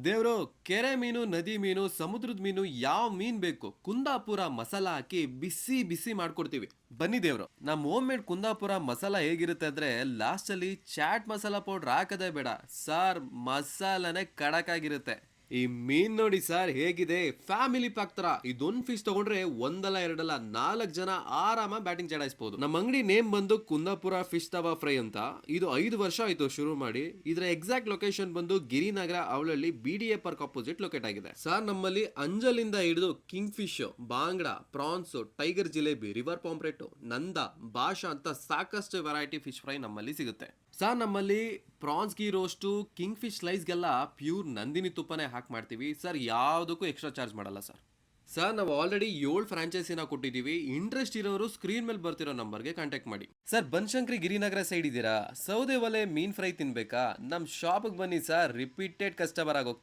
ದೇವ್ರು ಕೆರೆ ಮೀನು ನದಿ ಮೀನು ಸಮುದ್ರದ ಮೀನು ಯಾವ ಮೀನ್ ಬೇಕು ಕುಂದಾಪುರ ಮಸಾಲ ಹಾಕಿ ಬಿಸಿ ಬಿಸಿ ಮಾಡ್ಕೊಡ್ತೀವಿ. ಬನ್ನಿ ದೇವ್ರು, ನಮ್ ಹೋಮ್ ಮೇಡ್ ಕುಂದಾಪುರ ಮಸಾಲ ಹೇಗಿರುತ್ತೆ ಅಂದ್ರೆ ಲಾಸ್ಟ್ ಅಲ್ಲಿ ಚಾಟ್ ಮಸಾಲ ಪೌಡರ್ ಹಾಕದೇ ಬೇಡ ಸಾರ್, ಮಸಾಲನೇ ಕಡಕ್ ಆಗಿರುತ್ತೆ. ಈ ಮೀನ್ ನೋಡಿ ಸರ್ ಹೇಗಿದೆ, ಫ್ಯಾಮಿಲಿ ಪ್ಯಾಕ್ ತರ. ಇದೊಂದ್ ಫಿಶ್ ತಗೊಂಡ್ರೆ ಒಂದಲ್ಲ ಎರಡಲ್ಲ 4 ಜನ ಆರಾಮ ಬ್ಯಾಟಿಂಗ್ ಚಡಾಯಿಸಬಹುದು. ನಮ್ಮ ಅಂಗಡಿ ನೇಮ್ ಬಂದು ಕುಂದಾಪುರ ಫಿಶ್ ತವಾ ಫ್ರೈ ಅಂತ. ಇದು 5 ವರ್ಷ ಆಯ್ತು ಶುರು ಮಾಡಿ. ಇದರ ಎಕ್ಸಾಕ್ಟ್ ಲೊಕೇಶನ್ ಬಂದು Girinagar Avalahalli BDA park opposite locate ಆಗಿದೆ ಸರ್. ನಮ್ಮಲ್ಲಿ ಅಂಜಲಿಂದ ಹಿಡಿದು king fish, bangda, prawns, tiger jilebi, river pomfret, ನಂದ, ಭಾಷಾ ಅಂತ ಸಾಕಷ್ಟು ವೆರೈಟಿ ಫಿಶ್ ಫ್ರೈ ನಮ್ಮಲ್ಲಿ ಸಿಗುತ್ತೆ ಸರ್. ನಮ್ಮಲ್ಲಿ prawns ghee roast, king fish ಸ್ಲೈಸ್ಗೆಲ್ಲ ಪ್ಯೂರ್ ನಂದಿನಿ ತುಪ್ಪನೇ ಹಾಕಿ ಮಾಡ್ತೀವಿ ಸರ್. ಯಾವುದಕ್ಕೂ ಎಕ್ಸ್ಟ್ರಾ ಚಾರ್ಜ್ ಮಾಡಲ್ಲ ಸರ್. ಸರ್ ನಾವು ಆಲ್ರೆಡಿ 7 ಫ್ರಾಂಚೈಸಿನ ಕೊಟ್ಟಿದ್ದೀವಿ. ಇಂಟ್ರೆಸ್ಟ್ ಇರೋರು ಸ್ಕ್ರೀನ್ ಮೇಲೆ ಬರ್ತಿರೋ ನಂಬರ್ಗೆ ಕಾಂಟ್ಯಾಕ್ಟ್ ಮಾಡಿ ಸರ್. ಬನಶಂಕರಿ ಗಿರಿನಗರ ಸೈಡ್ ಇದ್ದೀರಾ, ಸೌದೆ ಒಲೆ ಮೀನ್ ಫ್ರೈ ತಿನ್ಬೇಕಾ, ನಮ್ಮ ಶಾಪ್ಗೆ ಬನ್ನಿ ಸರ್. Repeated customer ಆಗೋಗ್ತಾರೆ.